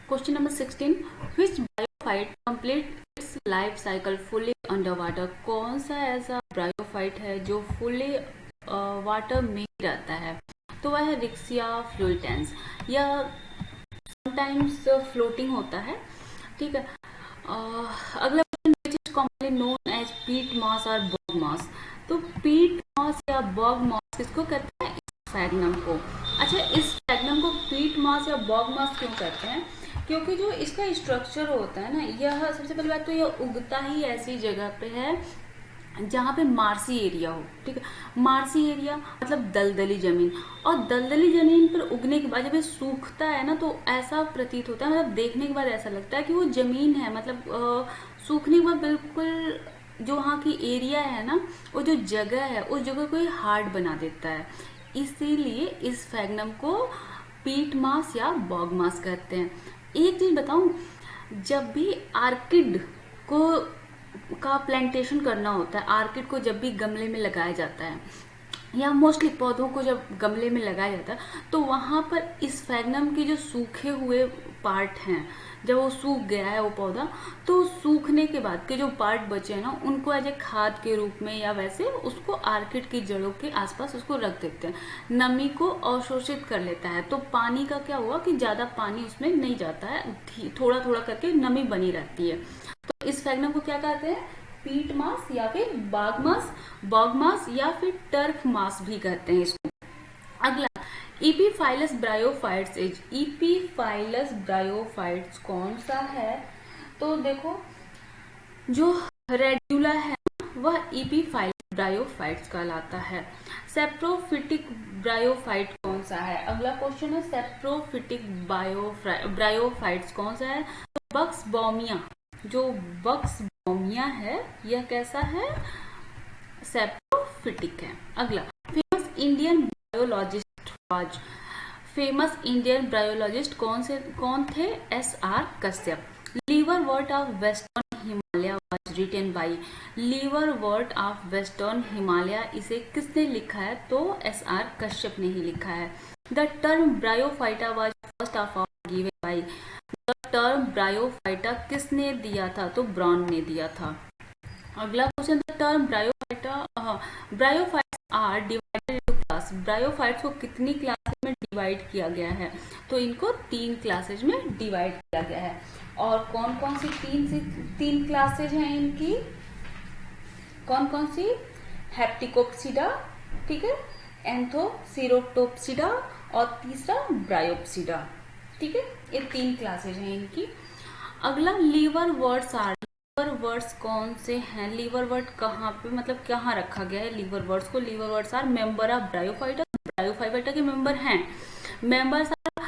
Question number 16, which bryophyte complete it's life cycle fully under water. कौन सा ऐसा bryophyte है जो फुली वाटर में रहता है? तो वह है रिक्सिया फ्लुइटेंस, या समटाइम्स फ्लोटिंग होता है। ठीक है। अगला question, which is commonly known as peat moss और बॉग मॉस। तो पीट मॉस या बॉग मॉस किसको कहते हैं? इस फैगनम को। अच्छा, इस फैगनम को पीट मॉस या बॉग मॉस क्यों कहते हैं? क्योंकि जो इसका स्ट्रक्चर होता है ना, यह सबसे पहली बात तो यह उगता ही ऐसी जगह पे है जहाँ पे मार्सी एरिया हो। ठीक है। मार्सी एरिया मतलब दलदली जमीन, और दलदली जमीन पर उगने के बाद जब ये सूखता है ना, तो ऐसा प्रतीत होता है, मतलब देखने के बाद ऐसा लगता है कि वो जमीन है, मतलब सूखने के बाद बिल्कुल जो वहाँ की एरिया है ना, वो जो जगह है उस जगह को ही हार्ड बना देता है। इसीलिए इस फैगनम को पीट मास या बॉग मास कहते हैं। एक चीज बताऊं, जब भी आर्किड को का प्लांटेशन करना होता है, आर्किड को जब भी गमले में लगाया जाता है या मोस्टली पौधों को जब गमले में लगाया जाता है, तो वहां पर इस फैगनम के जो सूखे हुए पार्ट हैं, जब वो सूख गया है वो पौधा, तो सूखने के बाद के जो पार्ट बचे हैं ना, उनको एज ए खाद के रूप में या वैसे उसको आर्किड की जड़ों के आसपास उसको रख देते हैं। नमी को अवशोषित कर लेता है, तो पानी का क्या हुआ कि ज्यादा पानी उसमें नहीं जाता है, थोड़ा थोड़ा करके नमी बनी रहती है। तो इस फैगनम को क्या कहते हैं? पीट मास या फिर बाग मास, बॉग मास या फिर टर्फ मास भी कहते हैं इसको। अगला, इपीफाइलस ब्रायोफाइट्स इज, इपीफाइलस ब्रायोफाइट्स कौन सा है? तो देखो, जो रेड्यूला है वह इपीफाइलस ब्रायोफाइट्स कहलाता है। सेप्रोफिटिक ब्रायोफाइट कौन सा है? अगला क्वेश्चन है, सेप्रोफिटिक ब्रायोफाइट्स कौन सा है? तो बक्स बॉमिया, जो बक्स बॉमिया है यह कैसा है? सेप्रोफिटिक है। अगला, famous Indian biologist was, famous Indian biologist कौन थे? S R. Kashyap. Liverwort of western Himalaya was written by, liverwort of western Himalaya इसे किसने लिखा है? तो एस.आर. कश्यप ने ही लिखा है। The term bryophyta was first of all given by, the term bryophyta किसने दिया था? तो ब्राउन ने दिया था। अगला question, the term bryophyta, bryophytes are divided into class, bryophytes को कितनी क्लासेज में डिवाइड किया गया है? तो इनको 3 क्लासेज में डिवाइड किया गया है। और कौन कौन सी तीन क्लासेज हैं इनकी? कौन कौन सी? हेप्टिकोप्सिडा, ठीक है, एंथोसिरोटोप्सिडा और तीसरा ब्रायोप्सिडा। ठीक है, ये 3 क्लासेज हैं इनकी। अगला, liverworts are, liverworts कौन से हैं? लीवर वर्ड कहाँ पे, मतलब कहाँ रखा गया है लीवर वर्ड्स को? Liverworts are member of Bryophyta, Bryophyta के मेंबर हैं। Members are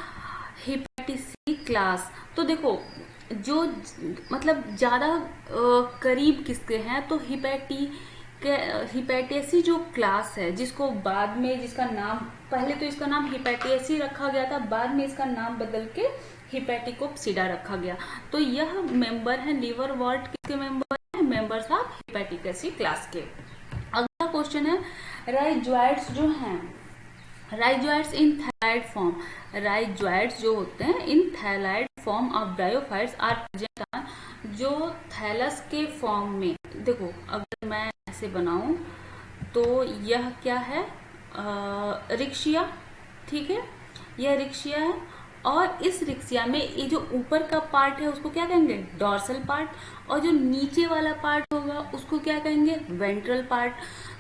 Hepaticae class. तो देखो, जो मतलब ज्यादा करीब किसके हैं? तो हिपैटेसी जो क्लास है, जिसको बाद में, जिसका नाम, पहले तो इसका नाम हिपैटेसी रखा गया था, बाद में इसका नाम बदल के हिपैटिकोप्सिडा रखा गया। तो यह मेंबर है, लीवर वर्ड किसके मेंबर है? मेंबर्स ऑफ हिपैटिकेसी क्लास के। अगला क्वेश्चन है, राइजोइड्स जो हैं, rhizoids in thalloid form, rhizoids जो होते हैं in thalloid form of bryophytes are present on, जो थैलस के फॉर्म में, देखो अगर मैं ऐसे बनाऊं तो यह क्या है? रिक्शिया। ठीक है, यह रिक्शिया है, और इस रिक्शिया में ये जो ऊपर का पार्ट है उसको क्या कहेंगे? डॉर्सल पार्ट, और जो नीचे वाला पार्ट होगा उसको क्या कहेंगे? Ventral part.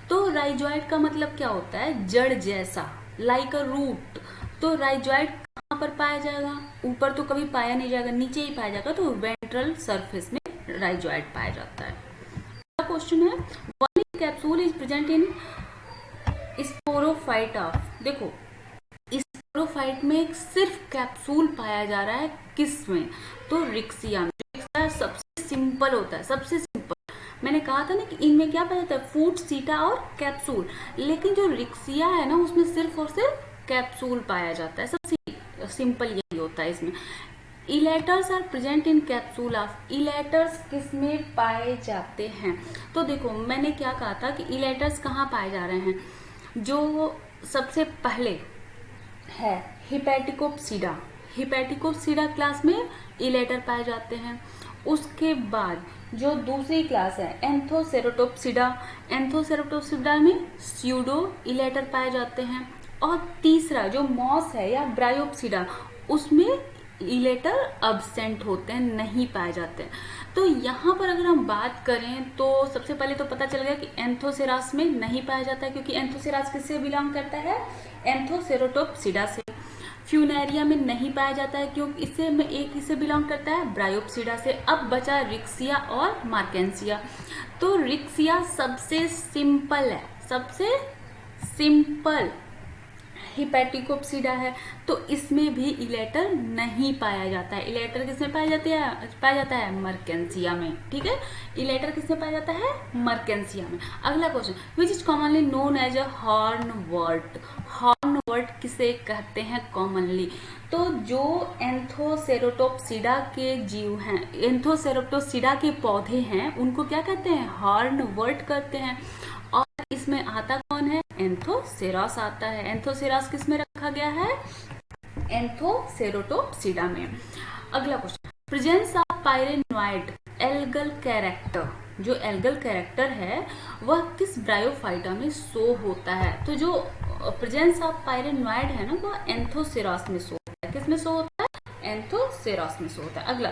तो राइजोइड का मतलब क्या होता है? जड़ जैसा, लाइक अ रूट। तो राइजोइड कहाँ पर पाया जाएगा? ऊपर तो कभी पाया नहीं जाएगा, नीचे ही पाया जाएगा, तो वेंट्रल सरफेस में राइजोइड पाया जाता है। अगला क्वेश्चन है, one capsule is present in sporophyta. देखो, स्पोरोफाइट में सिर्फ कैप्सूल पाया जा रहा है, किस में? तो रिक्सिया में। रिक्सिया सबसे सिंपल होता है, सबसे सिंपल। मैंने कहा था ना कि इनमें क्या पाया जाता है? फूट, सीटा और कैप्सूल। लेकिन जो रिक्सिया है ना, उसमें सिर्फ और सिर्फ कैप्सूल पाया जाता है, सबसे सिंपल यही होता है इसमें। Elaters are present in capsule of, elaters किसमें पाए जाते हैं? तो देखो, मैंने क्या कहा था कि इलेटर्स कहाँ पाए जा रहे हैं? जो सबसे पहले है हिपैटिकोप्सिडा, हिपैटिकोप्सिडा क्लास में इलेटर पाए जाते हैं। उसके बाद जो दूसरी क्लास है एंथोसेरोटोप्सिडा, एंथोसेरोटोप्सिडा में स्यूडो इलेटर पाए जाते हैं। और तीसरा जो मॉस है या ब्रायोप्सिडा, उसमें इलेटर अब्सेंट होते हैं, नहीं पाए जाते हैं। तो यहाँ पर अगर हम बात करें तो सबसे पहले तो पता चल गया कि एंथोसेरास में नहीं पाया जाता है, क्योंकि एंथोसेरास किससे बिलोंग करता है, एंथोसेरोटोप्सिडा से। फ्यूनेरिया में नहीं पाया जाता है क्योंकि इससे में एक इससे बिलोंग करता है, ब्रायोप्सिडा से। अब बचा रिक्सिया और मार्केंसिया। तो रिक्सिया सबसे सिंपल है, सबसे सिंपल हिपैटिकोप्सिडा है, तो इसमें भी इलेटर नहीं पाया जाता है। इलेटर किसमें पाया जाता है मर्केंसिया में। ठीक है, इलेटर किसमें पाया जाता है, मर्केंसिया में। अगला question, which is commonly known as a hornwort. Hornwort किसे कहते हैं कॉमनली, तो जो एंथोसेरोटोप्सिडा के जीव हैं, एंथोसेरोटोप्सिडा के पौधे हैं, उनको क्या कहते हैं, हॉर्नवर्ट कहते हैं। और इसमें आता कौन है, एंथोसेरास आता है। एंथोसेरास किस में रखा गया है, एंथोसेरोटोप्सिडा में। अगला question, presence of pyrenoid algal character, जो एल्गल कैरेक्टर है वह किस ब्रायोफाइटा में शो होता है। तो जो प्रेजेंस ऑफ पायरेनोइड है ना, वह एंथोसेरास में शो होता है। किस में शो होता है, एंथोसेरास में शो होता है। अगला,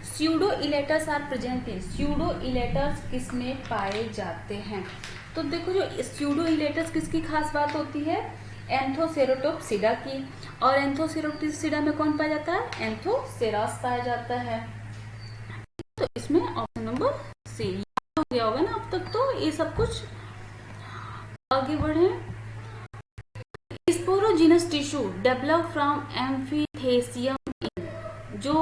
pseudo elaters are present in, pseudo elaters किस में पाए जाते हैं। तो देखो, जो स्यूडो इलेटर्स किसकी खास बात होती है, एंथोसेरोटोप्सिडा की। और एंथोसेरोटोप्सिडा में कौन पाया जाता है, एंथोसेरास पाया जाता है। तो इसमें ऑप्शन नंबर सी हो गया होगा ना अब तक। तो ये सब कुछ, आगे बढ़े। स्पोरोजीनस टिश्यू डेवलप फ्रॉम एम्फीथेसियम इन, जो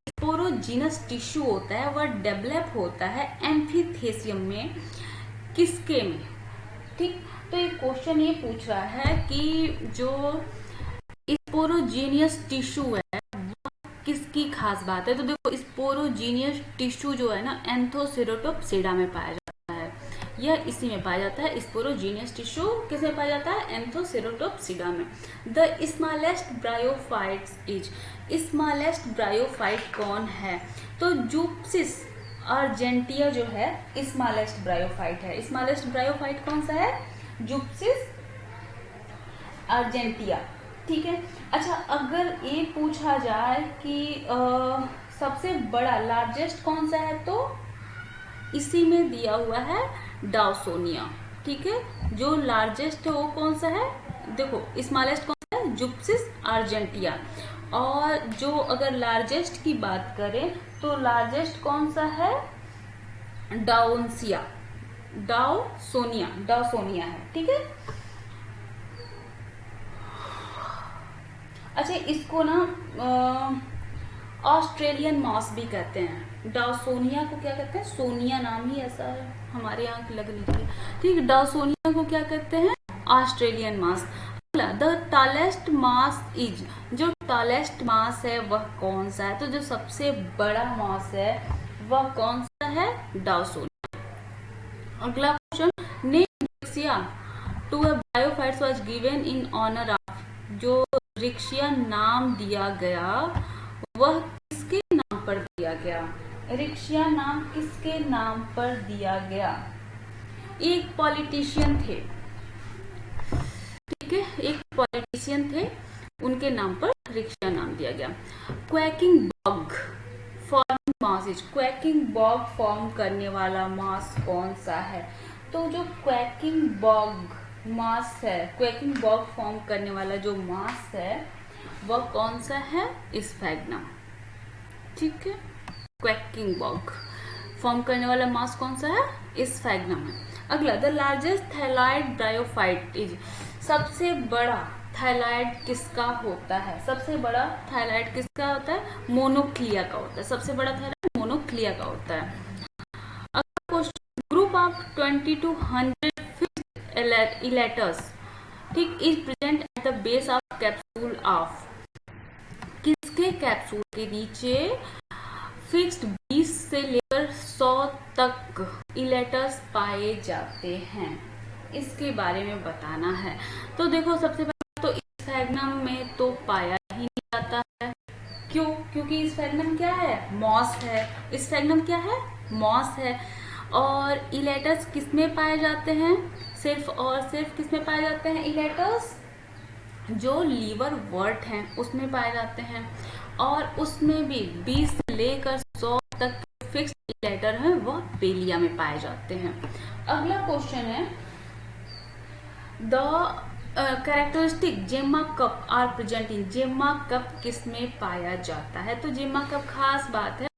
स्पोरोजीनस टिश्यू होता है वह डेवलप होता है एम्फीथेसियम में, किसके में। ठीक, तो ये क्वेश्चन ये पूछ रहा है कि जो स्पोरोजीनियस टिश्यू है वह किसकी खास बात है। तो देखो, स्पोरोजीनियस टिश्यू जो है ना, एंथोसेरोटोप्सिडा में पाया जाता है, यह इसी में पाया जाता है। स्पोरोजीनियस टिश्यू किस में पाया जाता है, एंथोसेरोटोप्सिडा में। The smallest bryophytes is, smallest bryophyte कौन है, तो जूप्सिस अर्जेंटिया जो है स्मॉलेस्ट ब्रायोफाइट है। स्मॉलेस्ट ब्रायोफाइट कौन सा है, जूप्सिस अर्जेंटिया। ठीक है, अच्छा, अगर ये पूछा जाए कि सबसे बड़ा लार्जेस्ट कौन सा है, तो इसी में दिया हुआ है डाउसोनिया। ठीक है, जो लार्जेस्ट है वो कौन सा है, देखो स्मॉलेस्ट कौन सा है, जुप्सिस अर्जेंटिया। और जो अगर लार्जेस्ट की बात करें तो लार्जेस्ट कौन सा है, डाउनसिया, डाउसोनिया है। ठीक है, अच्छा, इसको ना ऑस्ट्रेलियन मॉस भी कहते हैं। डाउसोनिया को क्या कहते हैं, सोनिया नाम ही ऐसा है, हमारे यहाँ की लग लीजिए। ठीक है, डाउसोनिया को क्या कहते हैं, Australian moss. The tallest moss is, जो टालेस्ट मास है वह कौन सा है, तो जो सबसे बड़ा मास है वह कौन सा है, डाउसोनिया। अगला question, name Riccia to a bryophytes was given in honour of, जो रिक्सिया नाम दिया गया वह किसके नाम पर दिया गया, रिक्सिया नाम किसके नाम पर दिया गया। एक पॉलिटिशियन थे, ठीक है, एक पॉलिटिशियन थे, उनके नाम पर रिक्सिया नाम दिया गया। Quaking bog form mass is, quaking bog form करने वाला मास कौन सा है, तो जो क्वैकिंग बॉग मास है, क्वैकिंग बॉग फॉर्म करने वाला जो मास है वह कौन सा है, स्फैग्नम। ठीक है, क्वैकिंग बॉग फॉर्म करने वाला मास कौन सा है, स्फैग्नम है। अगला, द लार्जेस्ट थायलॉइड ब्रायोफाइट इज, सबसे बड़ा थायलॉइड किसका होता है, सबसे बड़ा थायलॉइड किसका होता है, मोनोक्लिया का होता है। सबसे बड़ा थायलॉइड मोनोक्लिया का होता है। अगला question, group of 20 to 100 elaters, ठीक, is present at the base of capsule of, किसके कैप्सूल के नीचे फिक्स्ड 20 से लेकर 100 तक इलेटर्स पाए जाते हैं, इसके बारे में बताना है। तो देखो, सबसे पहले तो स्फैग्नम में तो पाया ही नहीं जाता है, क्यों? क्योंकि इस स्फैग्नम क्या है? मॉस है। इस स्फैग्नम क्या है? मॉस है। और इलेटस किसमें पाए जाते हैं? सिर्फ और सिर्फ किसमें पाए जाते हैं इलेटस? जो लीवर वर्ट हैं उसमें पाए जाते हैं, और उसमें भी 20 से लेकर 100 तक फिक्स इलेटर हैं वह बेलिया में पाए जाते हैं। अगला क्वेश्चन है, द कैरेक्टरिस्टिक जेमा कप आर प्रेजेंट इन। जेमा कप किसमें पाया जाता है? तो जेमा कप खास बात है।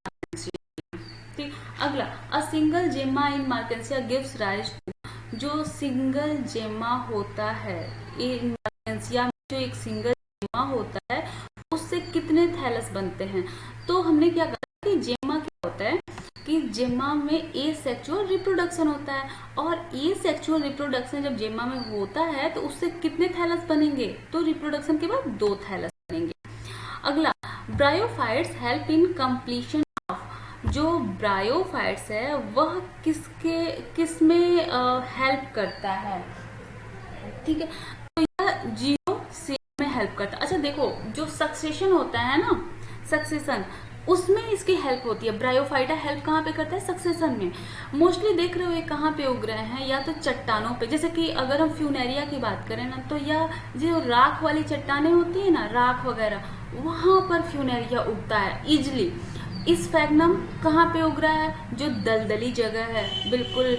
ठीक। अगला, अ सिंगल जेमा इन मार्केंसिया गिव्स राइज टू। जो सिंगल जेमा होता है इन मार्केंसिया में, जो एक सिंगल जेमा होता है उससे कितने थैलस बनते हैं? तो हमने क्या कहा कि जेमा क्या होता है कि जेमा में ए सेक्सुअल रिप्रोडक्शन होता है, और ए सेक्सुअल रिप्रोडक्शन जब जेमा में होता है तो उससे कितने थैलस बनेंगे? तो रिप्रोडक्शन के बाद 2 थैलस बनेंगे। अगला, bryophytes help in completion of. जो ब्रायोफाइट्स है वह किसमें हेल्प करता है? ठीक है, तो यह जीरो में हेल्प करता है। अच्छा देखो, जो सक्सेशन होता है ना, सक्सेशन, उसमें इसकी हेल्प होती है। ब्रायोफाइटा हेल्प कहाँ पे करता है? सक्सेशन में। मोस्टली देख रहे हो ये कहाँ पे उग रहे हैं? या तो चट्टानों पे, जैसे कि अगर हम फ्यूनेरिया की बात करें ना, तो या जो राख वाली चट्टानें होती है ना, राख वगैरह, वहां पर फ्यूनेरिया उगता है इजिली। इस स्फैग्नम कहाँ पे उग रहा है? जो दलदली जगह है, बिल्कुल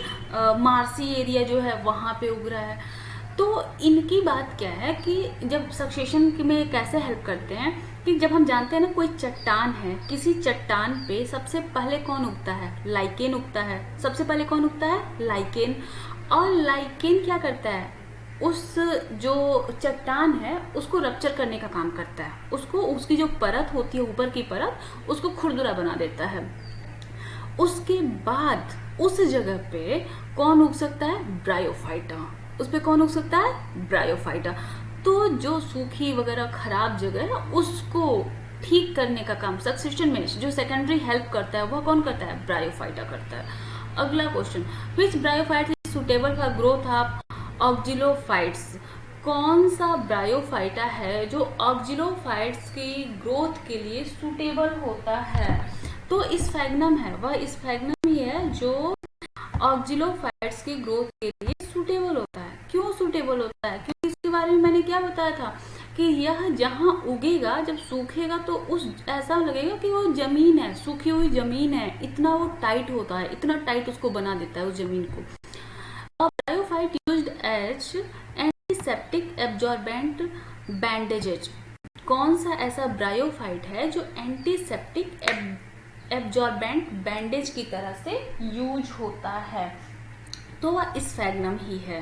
मार्सी एरिया जो है वहां पे उग रहा है। तो इनकी बात क्या है कि जब सक्सेशन में कैसे हेल्प करते हैं कि जब हम जानते हैं ना कोई चट्टान है, किसी चट्टान पे सबसे पहले कौन उगता है? लाइकेन उगता है। सबसे पहले कौन उगता है? लाइकेन। और लाइकेन क्या करता है? उस जो चट्टान है उसको रप्चर करने का काम करता है, उसको, उसकी जो परत होती है ऊपर की परत, उसको खुरदुरा बना देता है। उसके बाद उस जगह पे कौन उग सकता है? ब्रायोफाइटा। उस पे कौन उग सकता है? ब्रायोफाइटा। तो जो सूखी वगैरह खराब जगह है उसको ठीक करने का काम सक्सेशन में जो सेकेंडरी हेल्प करता है वह कौन करता है? ब्रायोफाइटा करता है। अगला question, which bryophyte is suitable for growth of oxylophytes. कौन सा ब्रायोफाइटा है जो ऑक्जिलोफाइट्स की ग्रोथ के लिए सुटेबल होता है? तो इस स्फैग्नम है, वह इस स्फैग्नम ही है जो ऑक्जिलोफाइट्स की ग्रोथ के लिए सूटेबल होता है। क्यों सूटेबल होता है? क्योंकि इसके बारे में मैंने क्या बताया था कि यह जहां उगेगा, जब सूखेगा तो उस ऐसा लगेगा कि वो जमीन है, सूखी हुई जमीन है, इतना वो टाइट होता है, इतना टाइट उसको बना देता है उस जमीन को। Bryophyte used as antiseptic absorbent bandages. कौन सा ऐसा ब्रायोफाइट है जो एंटीसेप्टिक एब्जॉर्बेंट बैंडेज की तरह से यूज होता है? तो वह स्फैग्नम ही है,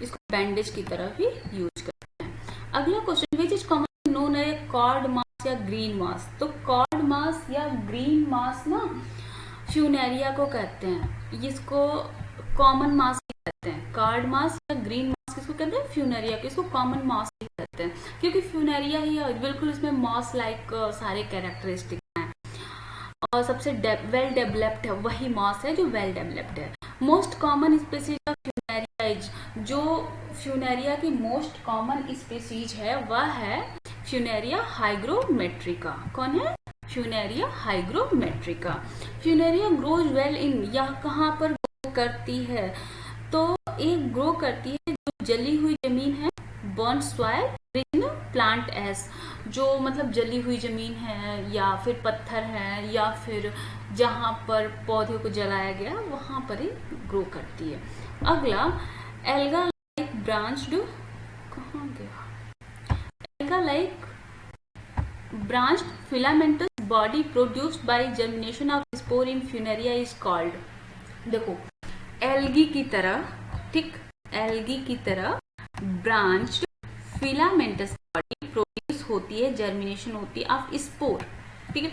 इसको बैंडेज की तरह भी यूज करते हैं। अगला question, which is common known है कॉर्ड मास या ग्रीन मास। तो कॉर्ड मास या ग्रीन मास ना फ्यूनेरिया को कहते हैं, इसको कॉमन मास भी कहते हैं। कॉर्ड मास या ग्रीन मास किसको कहते हैं? फ्यूनेरिया को। इसको कॉमन मास भी कहते हैं क्योंकि फ्यूनेरिया ही बिल्कुल इसमें मॉस लाइक सारे कैरेक्टरिस्टिक हैं, और सबसे वेल डेवलप्ड है वही मॉस है जो वेल डेवलप्ड है। Most common species of Funaria is, जो फ्यूनेरिया की मोस्ट कॉमन स्पीसीज है वह है फ्यूनेरिया हाइग्रोमेट्रिका। कौन है? Funaria hygrometrica. Funaria grows well in, यह कहाँ पर ग्रो करती है? तो एक ग्रो करती है जो जली हुई जमीन है, बर्न सॉइल, प्लांट एस, जो मतलब जली हुई जमीन है या फिर पत्थर है या फिर जहां पर पौधे को जलाया गया वहां पर ही ग्रो करती है। अगला, एल्गा लाइक ब्रांच्ड, कहाँ गया? Alga like branched filamentous body produced by germination of spore in Funaria is called. देखो, एल्गी की तरह, ठीक, एल्गी की तरह ब्रांच्ड फिलामेंटस बॉडी प्रोड्यूस होती है, जर्मिनेशन होती है ऑफ स्पोर। ठीक है,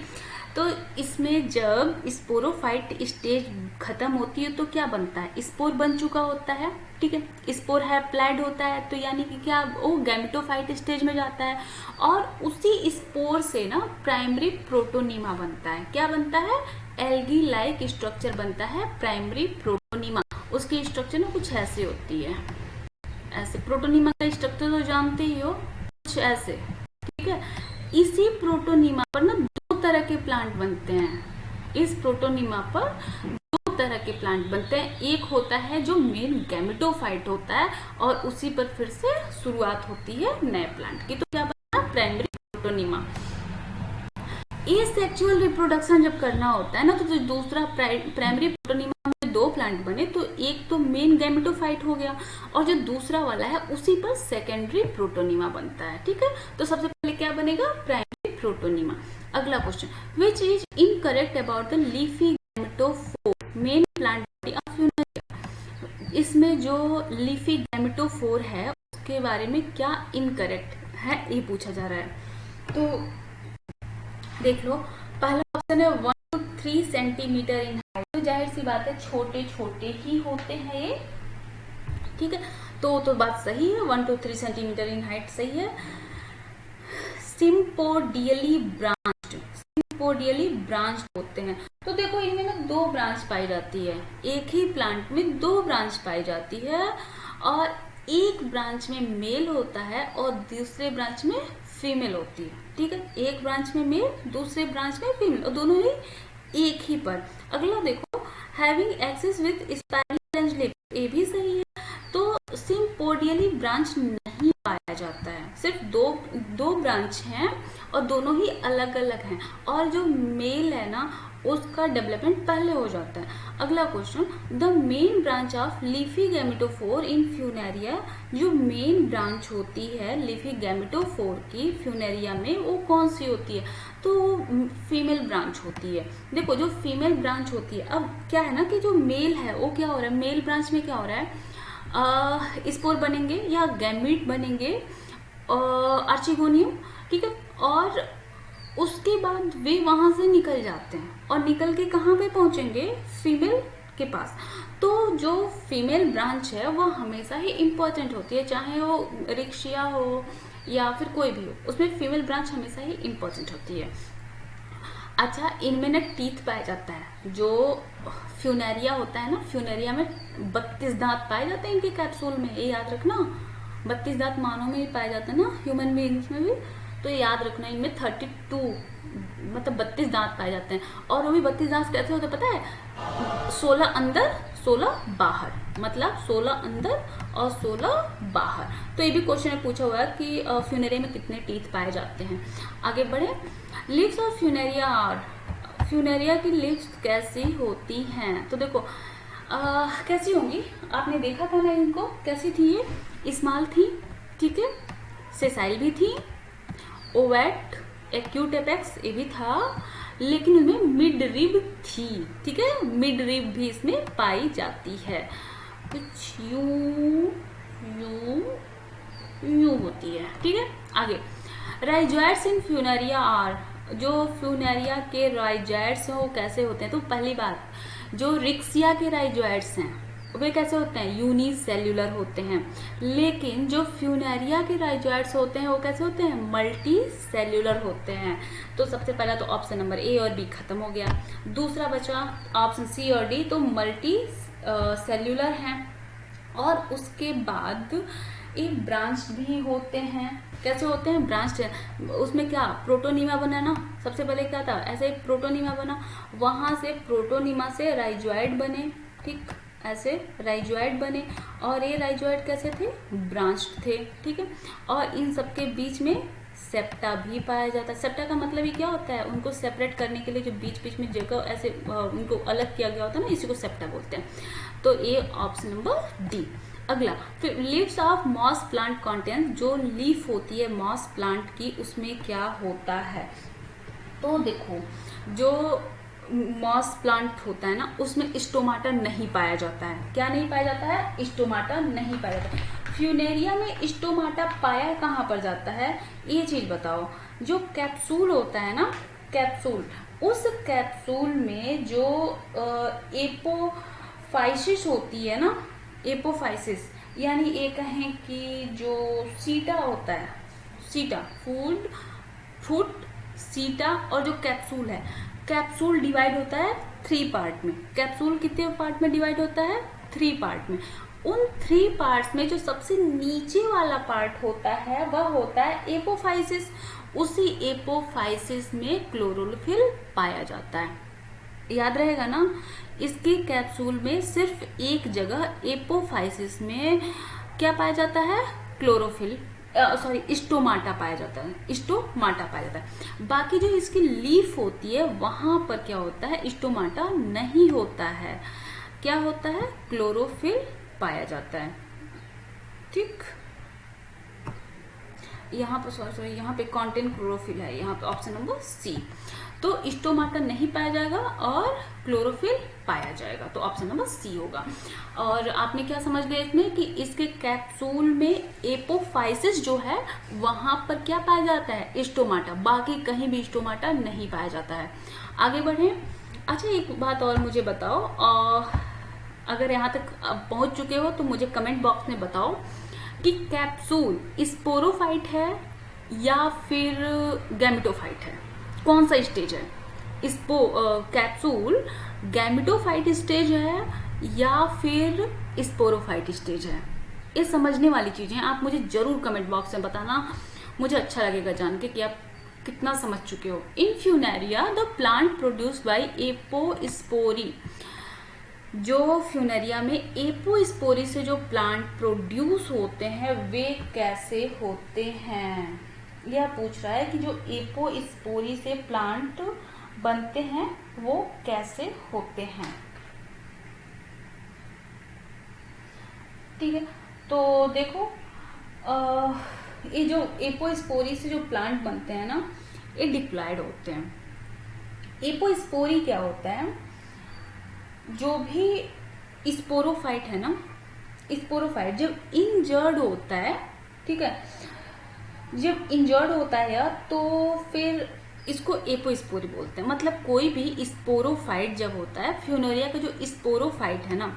तो इसमें जब स्पोरोफाइट स्टेज खत्म होती है तो क्या बनता है? स्पोर बन चुका होता है। ठीक है, स्पोर हैप्लॉइड होता है, तो यानी कि क्या, वो गैमेटोफाइट स्टेज में जाता है, और उसी स्पोर से ना प्राइमरी प्रोटोनीमा बनता है। क्या बनता है? एल्गी लाइक स्ट्रक्चर बनता है, प्राइमरी प्रोटोनीमा। उसकी स्ट्रक्चर ना कुछ ऐसे होती है, ऐसे। प्रोटोनीमा का स्ट्रक्चर तो जानते ही हो, कुछ ऐसे। ठीक है, इसी प्रोटोनीमा पर ना दो तरह के प्लांट बनते हैं। इस प्रोटोनीमा पर दो तरह के प्लांट बनते हैं। एक होता है जो मेन गैमेटोफाइट होता है और उसी पर फिर से शुरुआत होती है नए प्लांट की। तो क्या बनता है? Primary protonema. ये सेक्सुअल रिप्रोडक्शन जब करना होता है ना, तो जो दूसरा प्राइमरी प्रोटोनीमा में दो प्लांट बने, तो एक तो मेन गैमेटोफाइट हो गया और जो दूसरा वाला है उसी पर सेकेंडरी प्रोटोनीमा बनता है। ठीक है, तो सबसे पहले क्या बनेगा? Primary protonema. अगला question, which is incorrect about the leafy gametophore main plant body of Funaria. इसमें जो लीफी गैमेटोफोर है उसके बारे में क्या इनकरेक्ट है, ये पूछा जा रहा है। तो देख लो, पहला ऑप्शन है 1 to 3 सेंटीमीटर इन हाइट। तो जाहिर सी बात है छोटे छोटे ही होते हैं ये। ठीक है, तो बात सही है, 1 to 3 सेंटीमीटर इन हाइट सही है। सिम्पोडियली ब्रांच्ड होते हैं। तो देखो इनमें ना दो ब्रांच पाई जाती है, एक ही प्लांट में दो ब्रांच पाई जाती है और एक ब्रांच में मेल होता है और दूसरे ब्रांच में फीमेल होती है। ठीक है, एक ब्रांच में मेल, दूसरे ब्रांच में फीमेल और दोनों ही एक ही पर। अगला देखो, having access with spiral lip, ये भी सही है। तो सिम्पोडियली ब्रांच नहीं पाया जाता है, सिर्फ दो ब्रांच हैं और दोनों ही अलग अलग हैं और जो मेल है ना उसका डेवलपमेंट पहले हो जाता है। अगला question, the main branch of leafy gametophore in Funaria, जो मेन ब्रांच होती है लीफी गैमेटोफोर की फ्यूनेरिया में वो कौन सी होती है? तो फीमेल ब्रांच होती है। देखो जो फीमेल ब्रांच होती है, अब क्या है ना कि जो मेल है वो क्या हो रहा है, मेल ब्रांच में क्या हो रहा है, स्पोर बनेंगे या गैमीट बनेंगे आर्चिगोनियम। ठीक है, और उसके बाद वे वहां से निकल जाते हैं और निकल के कहाँ पे पहुंचेंगे? फीमेल के पास। तो जो फीमेल ब्रांच है वह हमेशा ही इम्पोर्टेंट होती है, चाहे वो रिक्शिया हो या फिर कोई भी हो, उसमें फीमेल ब्रांच हमेशा ही इम्पोर्टेंट होती है। अच्छा, इनमें ना टीथ पाया जाता है। जो फ्यूनेरिया होता है ना, फ्यूनेरिया में 32 दांत पाए जाते हैं इनके कैप्सूल में, ये याद रखना। 32 दांत मानव में भी पाए जाते हैं ना, ह्यूमन बीइंग्स में भी, तो याद रखना इनमें 32 मतलब 32 दांत पाए जाते हैं। और वो भी 32 दांत कैसे होते हैं पता है? 16 अंदर 16 बाहर, मतलब 16 अंदर और 16 बाहर। तो ये भी क्वेश्चन में पूछा हुआ है कि फ्यूनेरिया में कितने टीथ पाए जाते हैं। आगे बढ़े, leaves of funaria are, funaria की लिव्स कैसी होती हैं? तो देखो कैसी होंगी, आपने देखा था ना इनको, कैसी थी ये? स्मॉल थी, ठीक है, सेसाइल भी थी, ओवेट, एक्यूट एपेक्स ये भी था, लेकिन उनमें मिड रिब थी। ठीक है, मिड रिब भी इसमें पाई जाती है। कुछ यूं होती है। ठीक है, आगे, राइजॉइड्स इन फ्यूनेरिया आर, जो फ्यूनेरिया के राइजॉइड्स हैं वो कैसे होते हैं? तो पहली बात, जो रिक्सिया के राइजॉइड्स हैं वे कैसे होते हैं? यूनिसेल्युलर होते हैं। लेकिन जो फ्यूनेरिया के राइजॉइड्स होते हैं वो कैसे होते हैं? मल्टी सेल्युलर होते हैं। तो सबसे पहला तो ऑप्शन नंबर ए और बी खत्म हो गया, दूसरा बचा ऑप्शन सी और डी, तो मल्टी सेल्युलर हैं। और उसके बाद एक ब्रांच भी होते हैं। कैसे होते हैं? ब्रांच। उसमें क्या प्रोटोनीमा बना ना, सबसे पहले क्या था, ऐसे प्रोटोनीमा बना, वहां से प्रोटोनीमा से राइजॉइड बने। ठीक, ऐसे राइजॉइड बने और ये राइजॉइड कैसे थे? ब्रांच थे। ठीक है, और इन सबके बीच में सेप्टा भी पाया जाता है। सेप्टा का मतलब ही क्या होता है? उनको सेपरेट करने के लिए जो बीच बीच में जगह ऐसे उनको अलग किया गया होता है ना, इसी को सेप्टा बोलते हैं। तो ये ऑप्शन नंबर डी। अगला, फिर leaves of moss plant contains, जो लीफ होती है मॉस प्लांट की उसमें क्या होता है? तो देखो जो मॉस प्लांट होता है ना उसमें स्टोमाटा नहीं पाया जाता है। क्या नहीं पाया जाता है? स्टोमाटा नहीं पाया जाता है। फ्यूनेरिया में स्टोमाटा पाया कहाँ पर जाता है? ये चीज बताओ। जो कैप्सूल होता है ना, कैप्सूल, उस कैप्सूल में जो एपोफाइसिस होती है ना, एपोफाइसिस यानी ये कहें कि जो सीटा होता है, सीटा फूड सीटा, और जो कैप्सूल है, कैप्सूल डिवाइड होता है 3 पार्ट में। कैप्सूल कितने पार्ट में डिवाइड होता है? 3 पार्ट में। उन 3 पार्ट्स में जो सबसे नीचे वाला पार्ट होता है वह होता है एपोफाइसिस। उसी एपोफाइसिस में क्लोरोफिल पाया जाता है। याद रहेगा ना, इसके कैप्सूल में सिर्फ एक जगह एपोफाइसिस में क्या पाया जाता है, क्लोरोफिल स्टोमाटा पाया जाता है, स्टोमाटा पाया जाता है। बाकी जो इसकी लीफ होती है वहां पर क्या होता है, स्टोमाटा नहीं होता है, क्या होता है, क्लोरोफिल पाया जाता है। ठीक, यहाँ पर सॉरी यहाँ पे कंटेंट क्लोरोफिल है, यहाँ पे ऑप्शन नंबर सी। तो स्टोमाटा नहीं पाया जाएगा और क्लोरोफिल पाया जाएगा, तो ऑप्शन नंबर सी होगा। और आपने क्या समझ लिया इसमें कि इसके कैप्सूल में एपोफाइसिस जो है वहां पर क्या पाया जाता है, स्टोमाटा, बाकी कहीं भी स्टोमाटा नहीं पाया जाता है। आगे बढ़े। अच्छा, एक बात और मुझे बताओ, अगर यहाँ तक पहुंच चुके हो तो मुझे कमेंट बॉक्स में बताओ कि कैप्सूल स्पोरोफाइट है या फिर गैमेटोफाइट है, कौन सा स्टेज है? कैप्सूल गैमेटोफाइट स्टेज है या फिर स्पोरोफाइट स्टेज है? ये समझने वाली चीजें आप मुझे जरूर कमेंट बॉक्स में बताना, मुझे अच्छा लगेगा जान के कि आप कितना समझ चुके हो। In Funaria the plant produce by apospory, जो फ्यूनेरिया में एपोस्पोरी से जो प्लांट प्रोड्यूस होते हैं वे कैसे होते हैं? यह पूछ रहा है कि जो एपोस्पोरी से प्लांट बनते हैं वो कैसे होते हैं। ठीक है, तो देखो ये जो एपोस्पोरी से जो प्लांट बनते हैं ना, ये डिप्लॉयड होते हैं। एपोस्पोरी क्या होता है, जो भी स्पोरोफाइट है ना, स्पोरोफाइट जब इंजर्ड होता है, ठीक है, जब इंजर्ड होता है तो फिर इसको एपोस्पोरी बोलते हैं। मतलब कोई भी स्पोरोफाइट जब होता है, फ्यूनेरिया का जो स्पोरोफाइट है ना,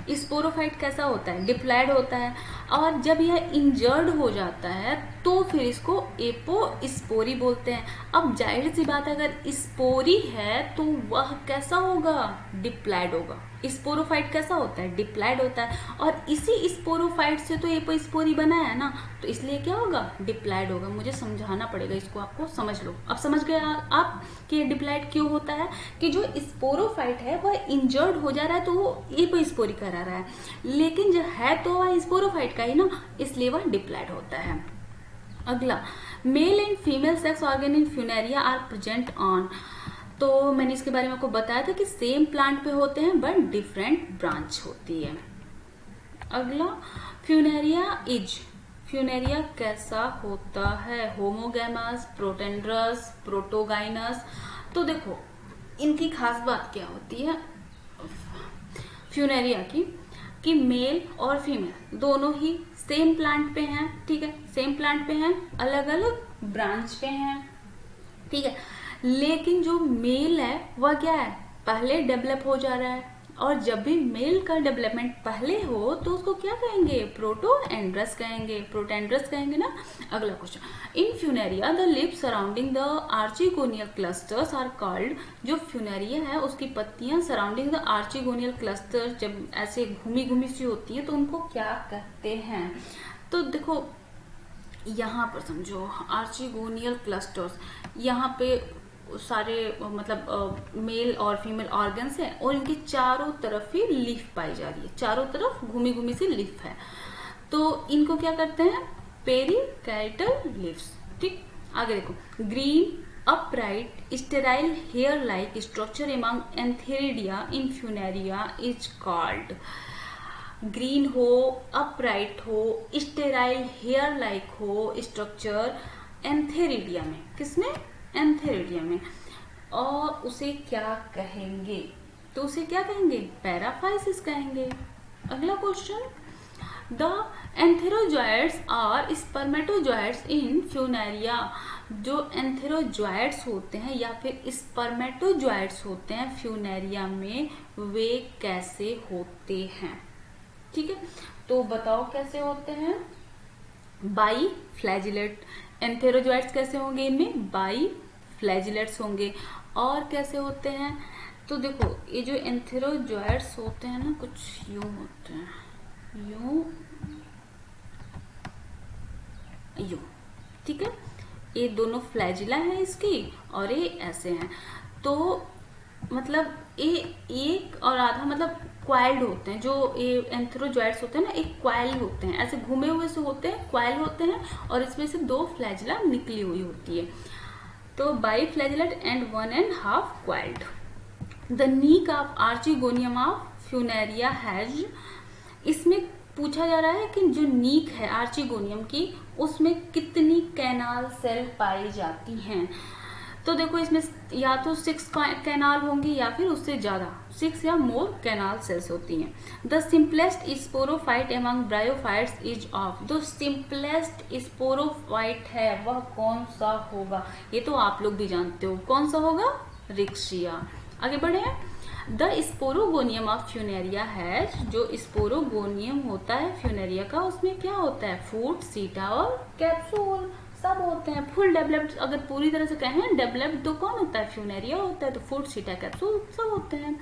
स्पोरोफाइट कैसा होता है, डिप्लॉयड होता है, और जब यह इंजर्ड हो जाता है तो फिर इसको एपोस्पोरी बोलते हैं। अब जाहिर सी बात है, अगर स्पोरी है तो वह कैसा होगा, डिप्लॉयड होगा। स्पोरोफाइट कैसा होता है, डिप्लॉयड होता है, और इसी स्पोरोफाइट से तो एपोस्पोरी बना है ना, तो इसलिए क्या होगा, डिप्लॉयड होगा। मुझे समझाना पड़ेगा इसको, आपको समझ लो। अब समझ गए आप कि डिप्लॉयड क्यों होता है, कि जो स्पोरोफाइट है वह इंजर्ड हो जा रहा है तो वो एपोस्पोरी करा रहा है, लेकिन जो है तो वह स्पोरोफाइट का ही ना, इसलिए वह डिप्लॉयड होता है। अगला, male and female sex organ in funaria are present on, तो मैंने इसके बारे में आपको बताया था कि सेम प्लांट पे होते हैं बट डिफरेंट ब्रांच होती है। अगला, फ्यूनेरिया कैसा होता है, होमोगैमस, प्रोटेंड्रस, प्रोटोगाइनस। तो देखो इनकी खास बात क्या होती है फ्यूनेरिया की, कि मेल और फीमेल दोनों ही सेम प्लांट पे हैं, ठीक है, सेम प्लांट पे हैं, अलग अलग ब्रांच पे हैं, ठीक है, लेकिन जो मेल है वह क्या है, पहले डेवलप हो जा रहा है, और जब भी मेल का डेवलपमेंट पहले हो तो उसको क्या कहेंगे, प्रोटोएंड्रस कहेंगे, प्रोटेंड्रस कहेंगे ना। अगला question, in Funaria the lips surrounding the archegonial clusters are called, जो फ्यूनेरिया है उसकी पत्तियां सराउंडिंग द आर्चिगोनियल क्लस्टर्स जब ऐसे घूमी घूमी सी होती है तो उनको क्या कहते हैं? तो देखो यहाँ पर समझो, आर्चिगोनियल क्लस्टर्स, यहाँ पे सारे मतलब मेल और फीमेल ऑर्गन्स हैं और इनके चारों तरफ ही लीफ पाई जा रही है, चारों तरफ घूमी घूमी सी लीफ है, तो इनको क्या करते हैं, पेरिकाइटल लीव्स। ठीक, आगे देखो, green upright sterile hair like structure among antheridia in Funaria is called, green हो, अपराइट हो, स्टेराइल हेयर लाइक हो स्ट्रक्चर एंथेरिडिया में, किसमें, एंथेरिडिया में, और उसे क्या कहेंगे, तो उसे क्या कहेंगे, पैराफाइसिस कहेंगे। अगला question, the antherozoids are spermatozoids in Funaria, जो एंथेरोजॉइड्स होते हैं या फिर स्पर्मेटोजॉइड्स होते हैं फ्यूनेरिया में, वे कैसे होते हैं? ठीक है, तो बताओ कैसे होते हैं, बाई फ्लैजिलेट, एंथेरोजॉइड्स कैसे होंगे, इनमें बाई फ्लैजिलेट्स होंगे, और कैसे होते हैं, तो देखो ये जो एंथेरोजोइड्स होते हैं ना कुछ यूं होते हैं, यूं यूं, ठीक है। ये दोनों फ्लैजिला है इसकी और ये ऐसे हैं। तो मतलब ये एक और आधा मतलब क्वाइल्ड होते हैं। जो ये एंथेरोजोइड्स होते हैं ना एक क्वाइल होते हैं, ऐसे घूमे हुए से होते हैं, क्वाइल होते हैं और इसमें से 2 फ्लैजिला निकली हुई होती है। तो biflagellate and 1.5 coiled. The neck of archegonium of Funaria has, इसमें पूछा जा रहा है कि जो नीक है आर्चिगोनियम की उसमें कितनी कैनाल सेल पाई जाती हैं। तो देखो इसमें या तो 6 कैनाल होंगी या फिर उससे ज्यादा 6 या मोर कैनाल सेल्स होती हैं। The simplest sporophyte among bryophytes is of, जो सिंपलेस्ट स्पोरोफाइट है वह कौन सा होगा, ये तो आप लोग भी जानते हो कौन सा होगा, रिक्शिया। आगे बढ़े। द स्पोरोगोनियम ऑफ फ्यूनेरिया है, जो स्पोरोगोनियम होता है फ्यूनेरिया का उसमें क्या होता है, फूट, सीटा और कैप्सूल सब होते हैं। फुल डेवलप्ड, अगर पूरी तरह से कहें डेवलप्ड तो कौन होता है, फ्यूनेरिया होता है। तो फूट, सीटा, कैप्सूल सब होते हैं।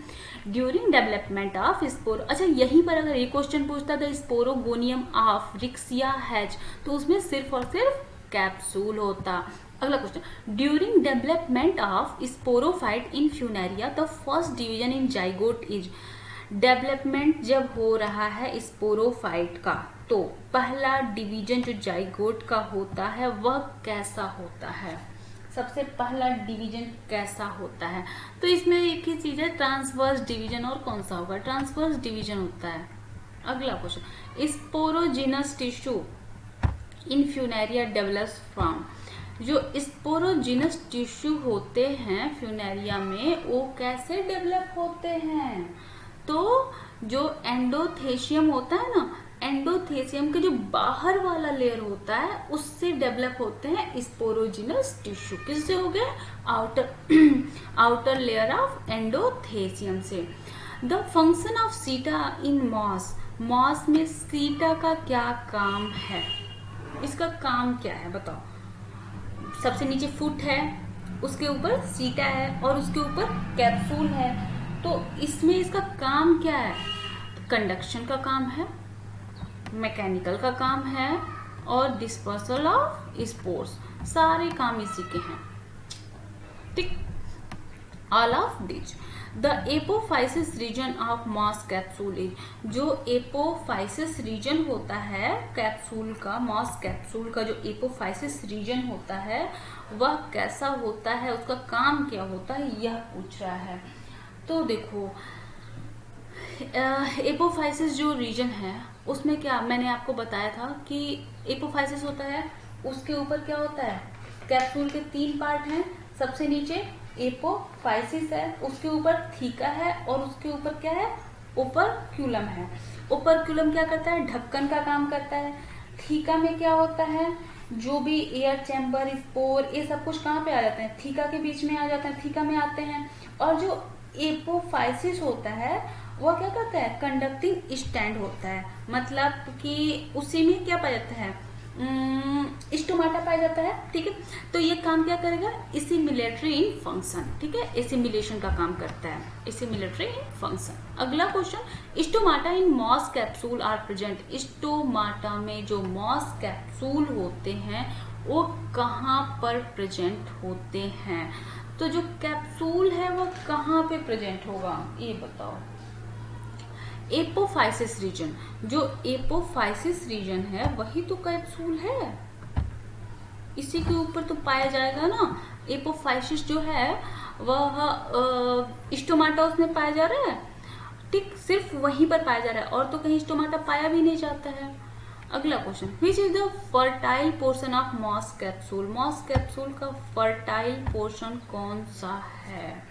ड्यूरिंग डेवलपमेंट ऑफ स्पोर, अच्छा यहीं पर अगर ये क्वेश्चन पूछता था स्पोरोगोनियम ऑफ रिक्सिया हैज, तो उसमें सिर्फ और सिर्फ कैप्सूल होता। अगला question, during development of sporophyte in Funaria the first division in zygote is, development जब हो रहा है स्पोरोफाइट का तो पहला डिवीजन जो जाइगोट का होता है वह कैसा होता है, सबसे पहला डिवीजन कैसा होता है। तो इसमें एक ही चीज है, ट्रांसवर्स डिवीजन, और कौन सा होगा, ट्रांसवर्स डिवीजन होता है। अगला question, sporogenous tissue in Funaria develops from, जो स्पोरोजिनस टिश्यू होते हैं फ्यूनेरिया में वो कैसे डेवलप होते हैं, तो जो एंडोथेशियम होता है ना, एंडोथेशियम के जो बाहर वाला लेयर होता है उससे डेवलप होते हैं स्पोरोजिनस टिश्यू। किससे हो गए, आउटर लेयर ऑफ एंडोथेशियम से। द फंक्शन ऑफ सीटा इन मॉस, मॉस में सीटा का क्या काम है, इसका काम क्या है बताओ। सबसे नीचे फुट है, उसके ऊपर सीटा है और उसके ऊपर कैप्सूल है। तो इसमें इसका काम क्या है, कंडक्शन का काम है, मैकेनिकल का काम है और डिस्पर्सल ऑफ स्पोर्स, सारे काम इसी के हैं, ठीक। All of this. The apophysis region of moss capsule is, जो एपोफाइसिस रीजन होता है कैप्सूल का, मॉस कैप्सूल का जो एपोफाइसिस रीजन होता है वह कैसा होता है, उसका काम क्या होता है, यह पूछ रहा है। तो देखो एपोफाइसिस जो रीजन है उसमें क्या मैंने आपको बताया था कि एपोफाइसिस होता है, उसके ऊपर क्या होता है, कैप्सूल के 3 पार्ट हैं। सबसे नीचे एपोफाइसिस है, उसके ऊपर थीका है और उसके ऊपर क्या है, ओपर्क्यूलम है। ओपर्क्यूलम क्या करता है, ढक्कन का काम करता है। थीका में क्या होता है, जो भी एयर चैम्बर, स्पोर, ये सब कुछ कहाँ पे आ जाते हैं, थीका के बीच में आ जाते हैं, थीका में आते हैं। और जो एपोफाइसिस होता है वह क्या करता है, कंडक्टिंग स्टैंड होता है, मतलब कि उसी में क्या पाया जाता है, स्टोमाटा पाया जाता है, ठीक है। तो ये काम क्या करेगा, एसिमिलेटरी इन फंक्शन, ठीक है, एसिमिलेशन का काम करता है, एसिमिलेटरी इन फंक्शन। अगला question, stomata in moss capsule are present, stomata में जो मॉस कैप्सूल होते हैं वो कहाँ पर प्रेजेंट होते हैं। तो जो कैप्सूल है वो कहाँ पे प्रेजेंट होगा ये बताओ। एपोफाइसिस रीजन, जो एपोफाइसिस रीजन है वही तो कैप्सूल है, इसी के ऊपर तो पाया जाएगा ना। एपोफाइसिस जो है वह स्टोमाटा उसमें पाया जा रहा है, ठीक, सिर्फ वहीं पर पाया जा रहा है और तो कहीं स्टोमाटा पाया भी नहीं जाता है। अगला question, which is the fertile portion of moss capsule, moss capsule का फर्टाइल पोर्शन कौन सा है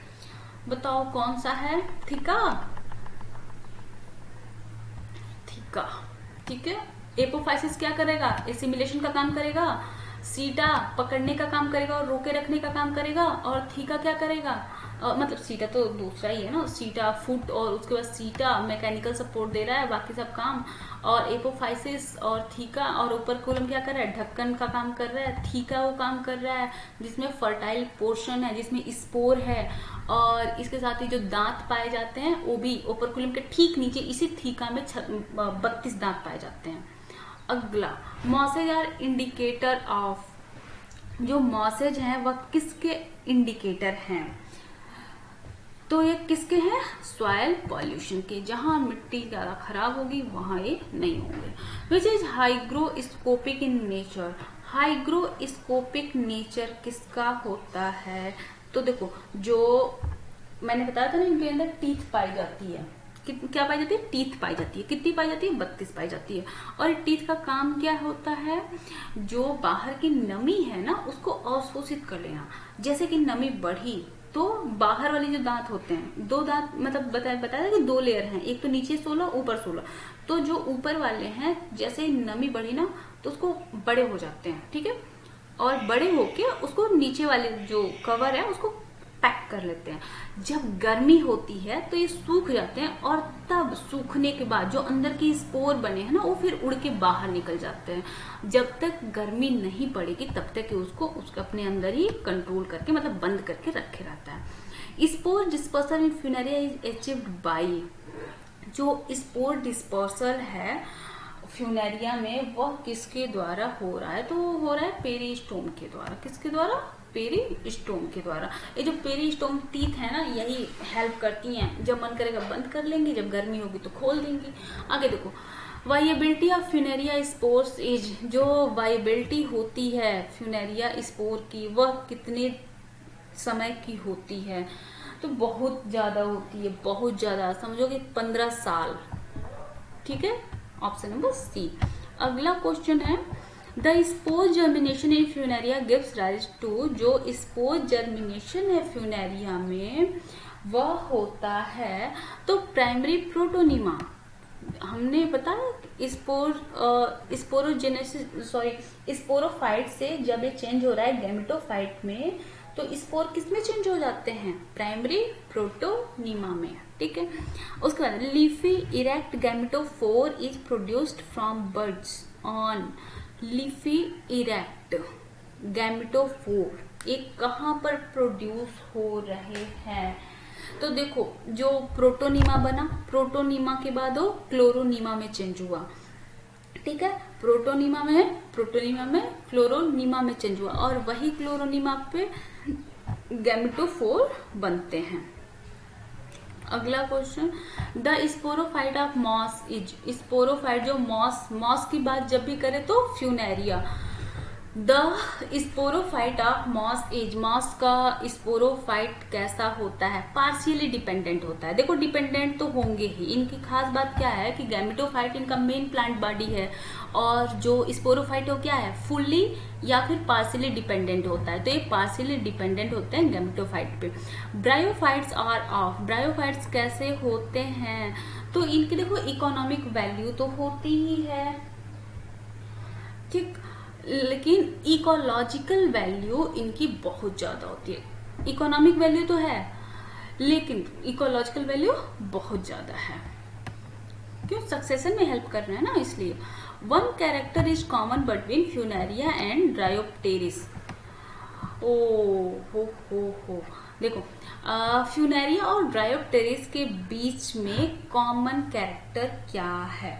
बताओ, कौन सा है, थीका, थीका, ठीक है। एपोफाइसिस क्या करेगा, एसिमिलेशन का काम करेगा, सीटा पकड़ने का काम करेगा और रोके रखने का काम करेगा, और थीका क्या करेगा, मतलब सीटा तो दूसरा ही है ना, सीटा फुट, और उसके बाद सीटा मैकेनिकल सपोर्ट दे रहा है, बाकी सब काम, और एपोफाइसिस और थीका, और ऊपर कोलम क्या कर रहा है, ढक्कन का काम कर रहा है, थीका वो काम कर रहा है जिसमें फर्टाइल पोर्शन है, जिसमें स्पोर है, और इसके साथ ही जो दांत पाए जाते हैं वो भी ओपरकुलम के ठीक नीचे इसी थीका में 32 दांत पाए जाते हैं। अगला, मॉसेज आर इंडिकेटर ऑफ, जो मॉसेज हैं वह किसके इंडिकेटर हैं, तो ये किसके हैं, सॉइल पॉल्यूशन के, जहां मिट्टी ज्यादा खराब होगी वहां ये नहीं होंगे। Which is hygroscopic in nature, hygroscopic nature किसका होता है, तो देखो जो मैंने बताया था ना, इनके अंदर टीथ पाई जाती है, क्या पाई जाती है, टीथ पाई जाती है, कितनी पाई जाती है, 32 पाई जाती है। और टीथ का काम क्या होता है, जो बाहर की नमी है ना उसको अवशोषित कर लेना। जैसे कि नमी बढ़ी तो बाहर वाले जो दांत होते हैं, 2 दांत, मतलब बताया कि 2 लेयर हैं, एक तो नीचे 16 ऊपर 16, तो जो ऊपर वाले हैं जैसे नमी बढ़ी ना तो उसको बड़े हो जाते हैं, ठीक है, और बड़े होके उसको नीचे वाले जो कवर है उसको पैक कर लेते हैं। जब गर्मी होती है तो ये सूख जाते हैं, और तब सूखने के बाद जो अंदर की स्पोर बने हैं ना वो फिर उड़ के बाहर निकल जाते हैं। जब तक गर्मी नहीं पड़ेगी तब तक ये उसको अपने अंदर ही कंट्रोल करके, मतलब बंद करके रखे रहता है। Spore dispersal in Funaria is achieved by, जो स्पोर डिस्पर्सल है फ्यूनेरिया में वह किसके द्वारा हो रहा है, तो वो हो रहा है पेरिस्टोम के द्वारा। किसके द्वारा, पेरिस्टोम के द्वारा। ये जो पेरिस्टोम टीथ है ना यही हेल्प करती हैं, जब मन करेगा बंद कर लेंगे, जब गर्मी होगी तो खोल देंगी। आगे देखो, viability of Funaria spores is, जो वायबिलिटी होती है फ्यूनेरिया स्पोर की वह कितने समय की होती है, तो बहुत ज्यादा होती है, बहुत ज्यादा, समझोगे 15 साल, ठीक है, ऑप्शन नंबर सी। अगला क्वेश्चन है, the spore germination in funaria gives rise to, जो स्पोर जर्मिनेशन है फ्यूनेरिया में वह होता है तो प्राइमरी प्रोटोनिमा। हमने बताया स्पोरोफाइट से जब ये चेंज हो रहा है गैमेटोफाइट में, तो स्पोर किस में चेंज हो जाते हैं, प्राइमरी प्रोटोनिमा में, ठीक है। उसके बाद leafy erect gametophore is produced from buds on, leafy erect gametophore एक कहाँ पर प्रोड्यूस हो रहे हैं, तो देखो जो प्रोटोनिमा बना, प्रोटोनिमा के बाद वो क्लोरोनिमा में चेंज हुआ, ठीक है, प्रोटोनिमा में क्लोरोनिमा में चेंज हुआ, और वही क्लोरोनिमा पे गैमेटोफोर बनते हैं। अगला question, the sporophyte of moss is, sporophyte जो मॉस की बात जब भी करे तो funaria, the sporophyte of moss is, moss का स्पोरोफाइट कैसा होता है, पार्शियली डिपेंडेंट होता है। देखो डिपेंडेंट तो होंगे ही, इनकी खास बात क्या है कि गैमेटोफाइट इनका मेन प्लांट बॉडी है, और जो स्पोरोफाइट हो क्या है, फुल्ली या फिर पार्शियली डिपेंडेंट होता है, तो ये पार्शियली डिपेंडेंट होते हैं गैमेटोफाइट पे। ब्रायोफाइट्स आर ऑफ, ब्रायोफाइट्स कैसे होते हैं, तो इनकी देखो इकोनॉमिक वैल्यू तो होती ही है, ठीक, लेकिन इकोलॉजिकल वैल्यू इनकी बहुत ज्यादा होती है। इकोनॉमिक वैल्यू तो है लेकिन इकोलॉजिकल वैल्यू बहुत ज्यादा है, क्यों, सक्सेशन में हेल्प कर रहे हैं ना, इसलिए। One character is common between Funaria and Dryopteris, हो देखो फ्यूनेरिया और ड्रायोप्टेरिस के बीच में कॉमन कैरेक्टर क्या है।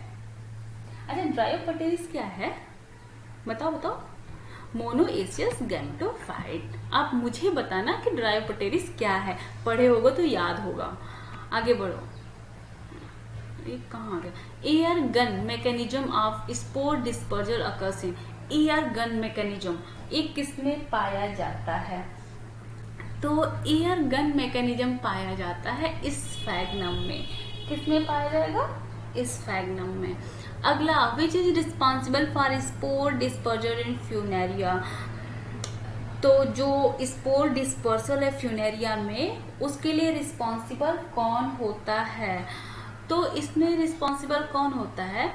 अच्छा, ड्रायोप्टेरिस क्या है, बताओ, मोनोएशियस गैमेटोफाइट। आप मुझे बताना कि ड्रायोप्टेरिस क्या है, पढ़े होगा तो याद होगा। आगे बढ़ो, ये कहाँ आ गया, air gun mechanism of spore dispersal occurs in, air gun mechanism एक किसमें पाया जाता है, तो एयर गन मैकेनिज्म पाया जाता है स्फैग्नम में। किसमें पाया जाएगा, स्फैग्नम में। अगला, which is responsible for spore dispersal in Funaria, तो जो स्पोर डिस्पर्सल है फ्यूनेरिया में उसके लिए रिस्पॉन्सिबल कौन होता है, तो इसमें रिस्पॉन्सिबल कौन होता है,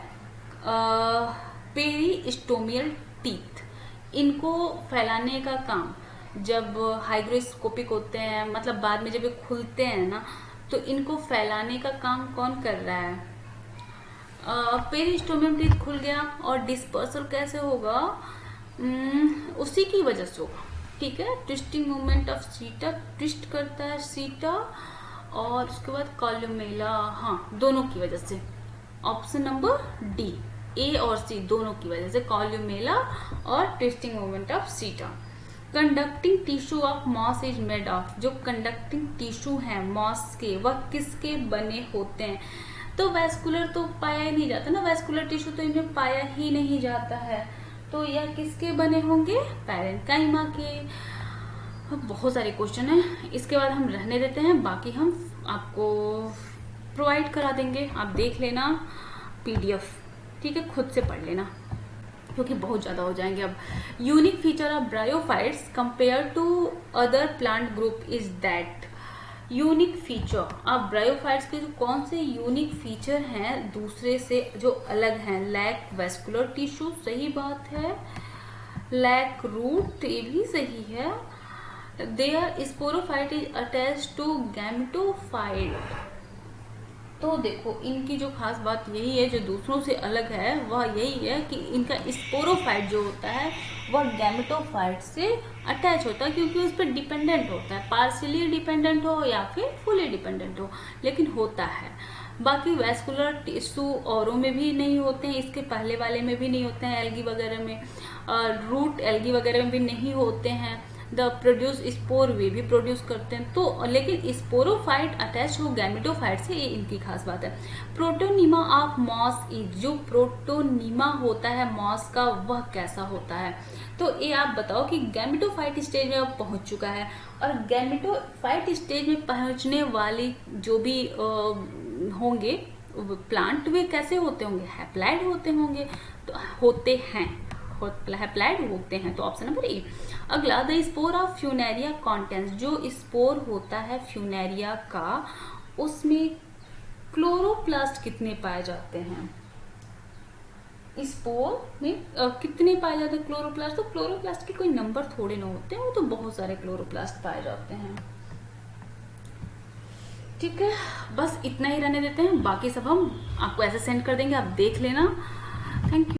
पेरिस्टोमियल टीथ, इनको फैलाने का काम जब हाइग्रोस्कोपिक होते हैं, मतलब बाद में जब ये खुलते हैं ना, तो इनको फैलाने का काम कौन कर रहा है? पेरिस्टोमियम टिप खुल गया और डिस्पर्सल कैसे होगा? उसी की वजह से होगा। ठीक है, ट्विस्टिंग मूवमेंट ऑफ सीटा, ट्विस्ट करता है सीटा, और उसके बाद कॉल्यूमेला, हाँ दोनों की वजह से। ऑप्शन नंबर डी, ए और सी दोनों की वजह से, कॉल्यूमेला और twisting movement of seta. Conducting tissue of moss is made of, जो कंडक्टिंग टिश्यू है मॉस के, वह किसके बने होते हैं? तो वैस्कुलर तो पाया ही नहीं जाता ना, वैस्कुलर टिश्यू तो इनमें पाया ही नहीं जाता है, तो यह किसके बने होंगे? पैरेन्काइमा के। बहुत सारे क्वेश्चन हैं, इसके बाद हम रहने देते हैं, बाकी हम आपको प्रोवाइड करा देंगे, आप देख लेना पीडीएफ, ठीक है, खुद से पढ़ लेना क्योंकि बहुत ज़्यादा हो जाएंगे अब। Unique feature of bryophytes compare to other plant group is that, unique feature अब ब्रायोफाइट्स के जो कौन से यूनिक फीचर हैं दूसरे से जो अलग हैं? लैक वेस्कुलर टिश्यू, सही बात है, लैक रूट, ये भी सही है, their sporophyte is attach to gametophyte. तो देखो इनकी जो खास बात यही है, जो दूसरों से अलग है वह यही है कि इनका स्पोरोफाइट जो होता है वह गैमेटोफाइट से अटैच होता है, क्योंकि उस पर डिपेंडेंट होता है, पार्शियली डिपेंडेंट हो या फिर फुली डिपेंडेंट हो, लेकिन होता है। बाकी वेस्कुलर टिश्यू औरों में भी नहीं होते हैं, इसके पहले वाले में भी नहीं होते हैं, एल्गी वगैरह में, रूट एल्गी वगैरह में भी नहीं होते हैं। द प्रोड्यूस स्पोर वे भी प्रोड्यूस करते हैं, तो लेकिन स्पोरोफाइट अटैच हो गैमेटोफाइट से, ये इनकी खास बात है। प्रोटोनीमा ऑफ मॉस इज, जो प्रोटोनीमा होता है मॉस का वह कैसा होता है? तो ये आप बताओ कि गैमेटोफाइट स्टेज में अब पहुंच चुका है, और गैमेटोफाइट स्टेज में पहुंचने वाली जो भी होंगे प्लांट, वे कैसे होते होंगे? हैप्लॉइड होते होंगे, तो होते हैं, हैप्लॉइड होते हैं, तो ऑप्शन नंबर ए। अगला, the spore of Funaria contains, जो स्पोर होता है फ्यूनेरिया का, उसमें क्लोरोप्लास्ट कितने पाए जाते हैं? स्पोर में कितने पाए जाते हैं क्लोरोप्लास्ट? तो क्लोरोप्लास्ट के कोई नंबर थोड़े ना होते हैं, वो तो बहुत सारे क्लोरोप्लास्ट पाए जाते हैं। ठीक है, बस इतना ही रहने देते हैं, बाकी सब हम आपको ऐसे सेंड कर देंगे, आप देख लेना। Thank you.